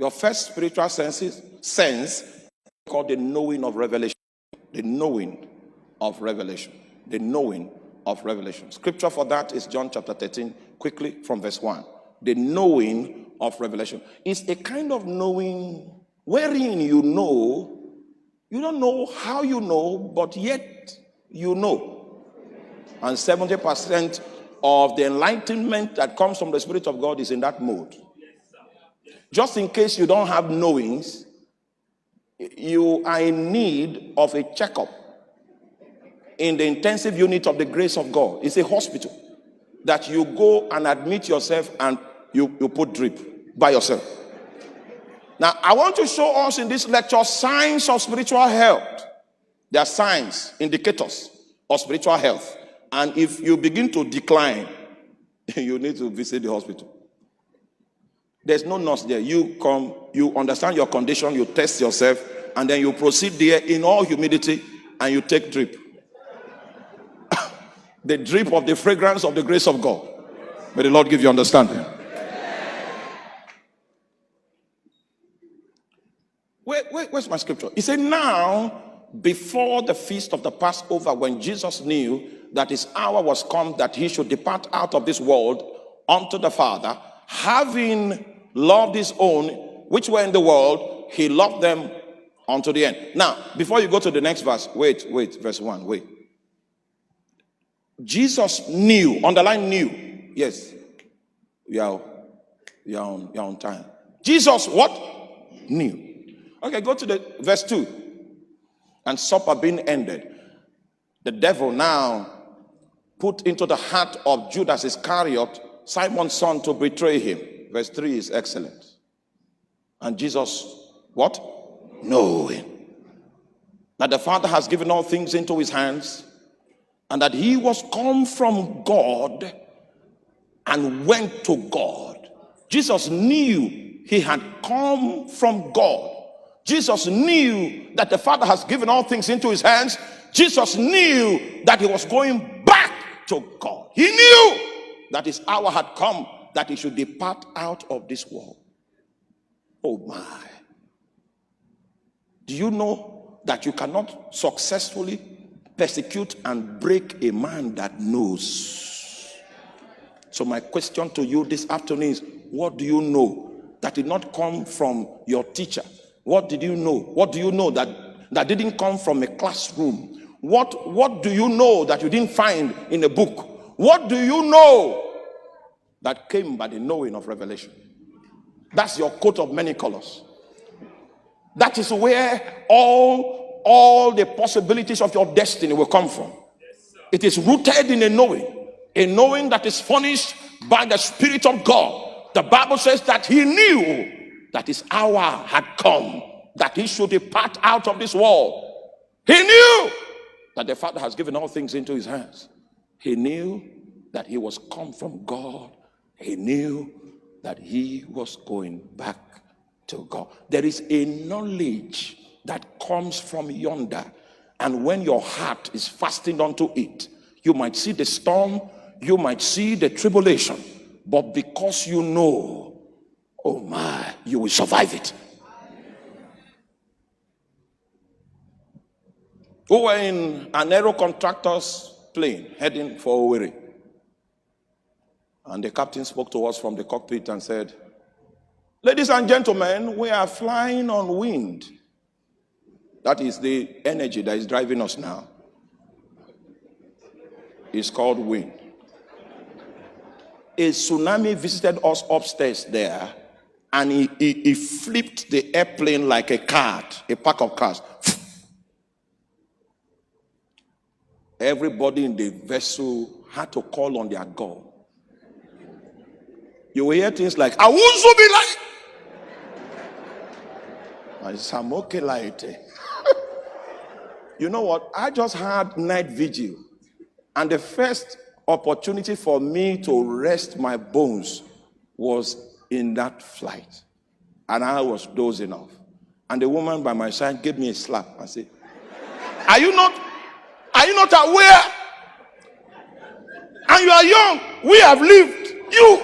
Your first spiritual sense called the knowing of revelation. The knowing of revelation. The knowing of revelation. Scripture for that is John chapter 13, quickly from verse 1. The knowing of revelation. It's a kind of knowing wherein you don't know how you know, but yet you know. And 70% of the enlightenment that comes from the Spirit of God is in that mode. Just in case you don't have knowings, you are in need of a checkup in the intensive unit of the grace of God. It's a hospital that you go and admit yourself and you put drip by yourself. Now, I want to show us in this lecture signs of spiritual health. There are signs, indicators of spiritual health. And if you begin to decline, you need to visit the hospital. There's no nurse there. You come, you understand your condition, you test yourself, and then you proceed there in all humility and you take drip. The drip of the fragrance of the grace of God. May the Lord give you understanding. Where's my scripture? He said, now, before the feast of the Passover, when Jesus knew that his hour was come that he should depart out of this world unto the Father, having loved his own, which were in the world, he loved them unto the end. Now, before you go to the next verse, wait, verse 1, wait. Jesus knew, underline knew. Yes, you're on time. Jesus what? Knew. Okay, go to the verse 2. And supper being ended, the devil now put into the heart of Judas Iscariot, Simon's son, to betray him. Verse 3 is excellent. And Jesus, what? Knowing that the Father has given all things into his hands, and that he was come from God and went to God. Jesus knew he had come from God. Jesus knew that the Father has given all things into his hands. Jesus knew that he was going back to God. He knew that his hour had come that he should depart out of this world. Oh my. Do you know that you cannot successfully persecute and break a man that knows? So my question to you this afternoon is, what do you know that did not come from your teacher? What did you know? What do you know that didn't come from a classroom? What do you know that you didn't find in a book? What do you know that came by the knowing of revelation? That's your coat of many colors. That is where all the possibilities of your destiny will come from. It is rooted in a knowing that is furnished by the Spirit of God. The Bible says that he knew that his hour had come, that he should depart out of this world. He knew that the Father has given all things into his hands. He knew that he was come from God. He knew that he was going back to God. There is a knowledge that comes from yonder, and when your heart is fastened unto it, you might see the storm, you might see the tribulation, but because you know, oh my, you will survive it. We were in an aero contractor's plane heading for Owerri, and the captain spoke to us from the cockpit and said, ladies and gentlemen, we are flying on wind. That is the energy that is driving us now. It's called wind. A tsunami visited us upstairs there, and he flipped the airplane like a cart, a pack of cards. Everybody in the vessel had to call on their God. You will hear things like, "Awuzu be like," "Samoke laite." You know what? I just had night vigil, and the first opportunity for me to rest my bones was in that flight, and I was dozing off. And the woman by my side gave me a slap and said, Are you not aware? And you are young. We have lived. You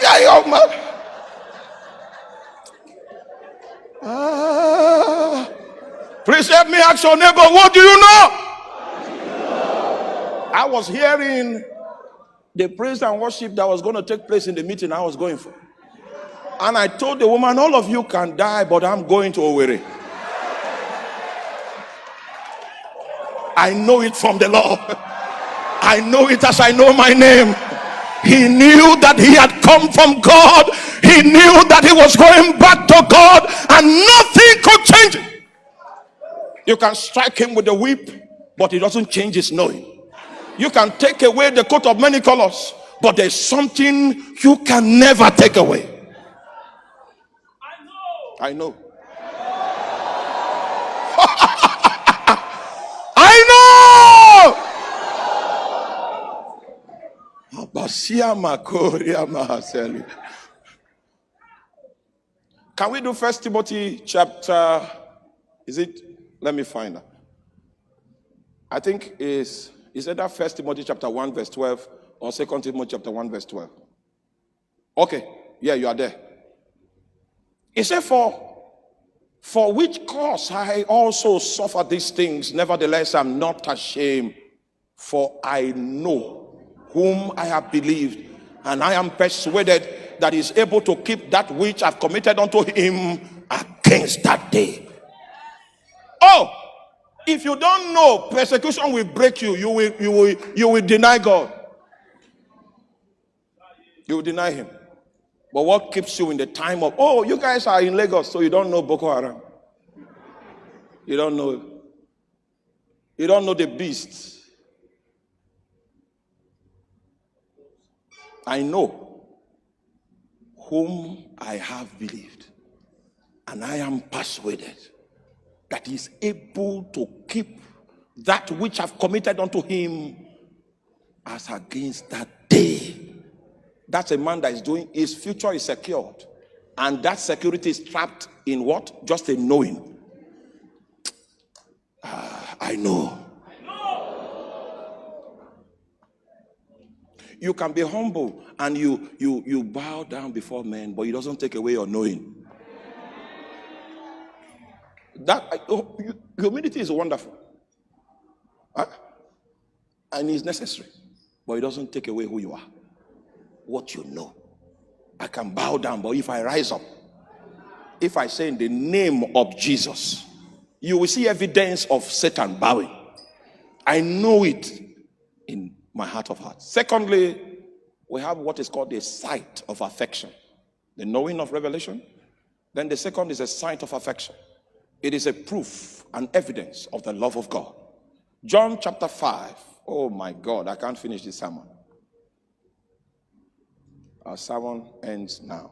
are young man. Ah. Please help me ask your neighbor, what do you know? I was hearing the praise and worship that was going to take place in the meeting I was going for. And I told the woman, all of you can die, but I'm going to Owerri. I know it from the Lord. I know it as I know my name. He knew that he had come from God. He knew that he was going back to God, and nothing could change it. You can strike him with a whip, but it doesn't change his knowing. You can take away the coat of many colors, but there's something you can never take away. I know. I know. Can we do 1 Timothy chapter, is it? Let me find that. I think is either 1 Timothy chapter 1 verse 12 or 2 Timothy chapter 1 verse 12. Okay, yeah, you are there. He said, for which cause I also suffer these things, nevertheless I'm not ashamed, for I know whom I have believed, and I am persuaded that he is able to keep that which I've committed unto him against that day. Oh, if you don't know, persecution will break you. You will deny God. You will deny him. But what keeps you in the time of, oh, you guys are in Lagos, so you don't know Boko Haram. You don't know. You don't know the beasts. I know whom I have believed, and I am persuaded that he is able to keep that which I've committed unto him as against that day. That's a man that is doing, his future is secured, and that security is trapped in what? Just a knowing. I know. You can be humble and you bow down before men, but it doesn't take away your knowing. That humility is wonderful, and is necessary, but it doesn't take away who you are, what you know. I can bow down, but if I rise up, if I say in the name of Jesus, you will see evidence of Satan bowing. I know it in my heart of hearts. Secondly, we have what is called a sight of affection, the knowing of revelation. Then the second is a sight of affection. It is a proof and evidence of the love of God. John chapter 5. Oh my God, I can't finish this sermon. Our sermon ends now.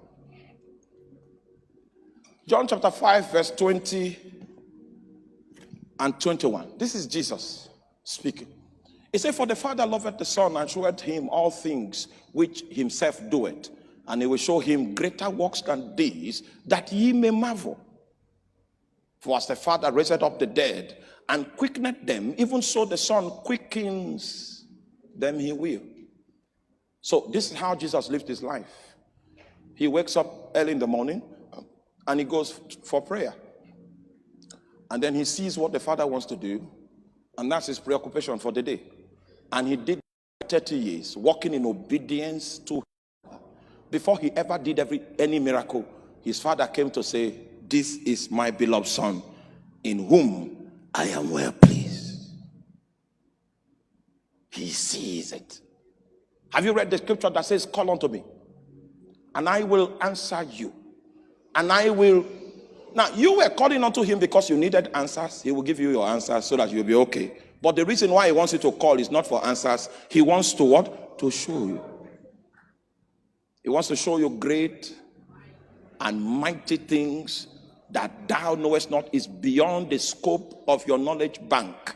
John chapter 5 verse 20 and 21. This is Jesus speaking. He said, for the Father loveth the Son and showeth him all things which himself doeth, and he will show him greater works than these, that ye may marvel. For as the Father raised up the dead and quickeneth them, even so the Son quickens them he will. So this is how Jesus lived his life. He wakes up early in the morning and he goes for prayer. And then he sees what the Father wants to do, and that's his preoccupation for the day. And he did 30 years walking in obedience to him. Before he ever did any miracle, his Father came to say, this is my beloved Son, in whom I am well pleased. He sees it. Have you read the scripture that says, call unto me, and I will answer you, and I will... Now, you were calling unto him because you needed answers. He will give you your answers so that you'll be okay. But the reason why he wants you to call is not for answers. He wants to what? To show you. He wants to show you great and mighty things that thou knowest not, is beyond the scope of your knowledge bank.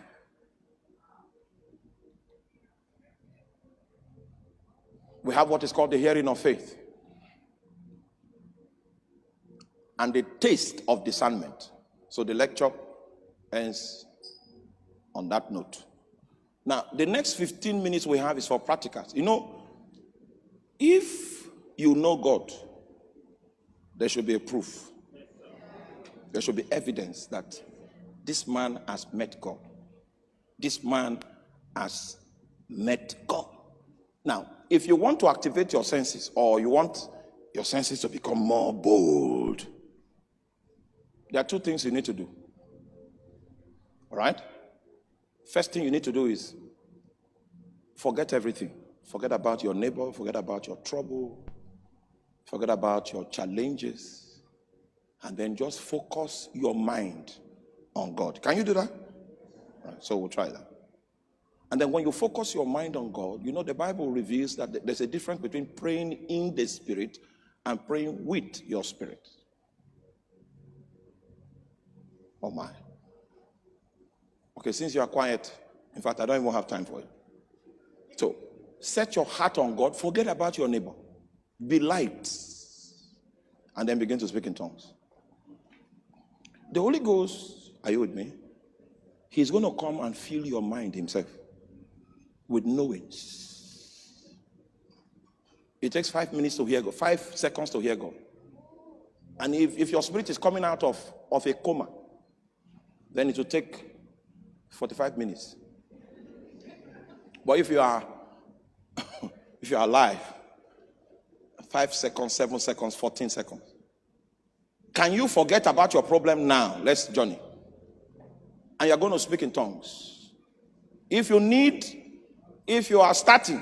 We have what is called the hearing of faith and the taste of discernment. So the lecture ends on that note. Now, the next 15 minutes we have is for practicals. You know, if you know God, there should be a proof. There should be evidence that this man has met God. This man has met God. Now, if you want to activate your senses, or you want your senses to become more bold, there are two things you need to do. All right? First thing you need to do is forget everything. Forget about your neighbor, forget about your trouble, forget about your challenges, and then just focus your mind on God. Can you do that? All right, so we'll try that. And then when you focus your mind on God, you know the Bible reveals that there's a difference between praying in the Spirit and praying with your spirit. Oh my. Okay, since you are quiet, in fact, I don't even have time for it. So, set your heart on God. Forget about your neighbor. Be light. And then begin to speak in tongues. The Holy Ghost, are you with me? He's going to come and fill your mind himself with knowings. It takes 5 minutes to hear God, 5 seconds to hear God. And if your spirit is coming out of a coma, then it will take 45 minutes. But if you are alive, 5 seconds, 7 seconds, 14 seconds. Can you forget about your problem now? Let's journey. And you're going to speak in tongues. If you are starting,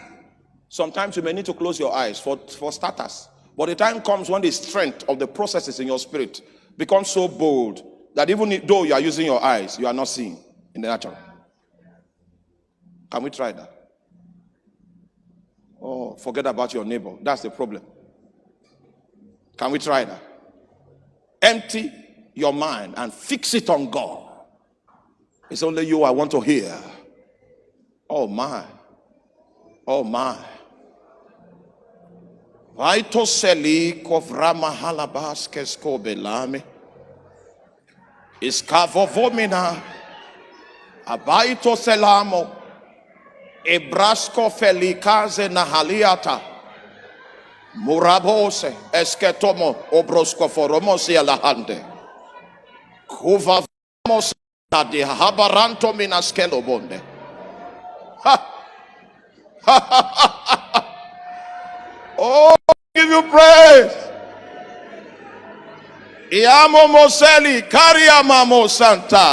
sometimes you may need to close your eyes for starters. But the time comes when the strength of the processes in your spirit becomes so bold that even though you are using your eyes, you are not seeing in the natural. Can we try that? Oh, forget about your neighbor. That's the problem. Can we try that? Empty your mind and fix it on God. It's only you I want to hear. Oh my. Oh my. Vaito seli kovrama halabas kesko belame. Iskavo vomina. Abaito selamo. Ebrasko felikaze nahaliata. Murabose esketomo obrosko foromosi alahande. Kuva vamos na di habaranto minaskelo bonde. Oh, give you praise. Iamo moseli kariamamo santa.